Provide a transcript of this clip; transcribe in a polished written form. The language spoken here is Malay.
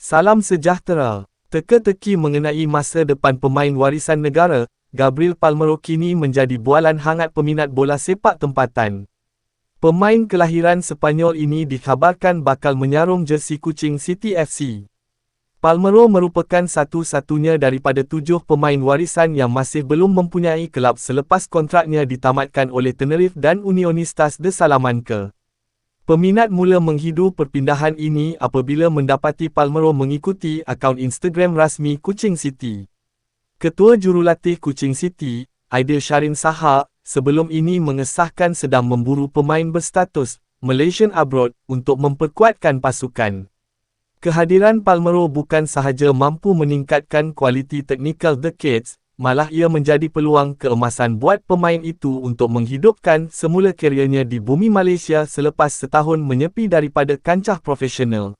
Salam sejahtera. Teka-teki mengenai masa depan pemain warisan negara, Gabriel Palmeiro kini menjadi bualan hangat peminat bola sepak tempatan. Pemain kelahiran Sepanyol ini dikhabarkan bakal menyarung jersey Kuching City FC. Palmeiro merupakan satu-satunya daripada 7 pemain warisan yang masih belum mempunyai kelab selepas kontraknya ditamatkan oleh Tenerife dan Unionistas de Salamanca. Peminat mula menghidu perpindahan ini apabila mendapati Palmeiro mengikuti akaun Instagram rasmi Kuching City. Ketua Jurulatih Kuching City, Aidil Sharin Sahar, sebelum ini mengesahkan sedang memburu pemain berstatus Malaysian Abroad untuk memperkuatkan pasukan. Kehadiran Palmeiro bukan sahaja mampu meningkatkan kualiti teknikal The Cats, malah ia menjadi peluang keemasan buat pemain itu untuk menghidupkan semula keriernya di bumi Malaysia selepas setahun menyepi daripada kancah profesional.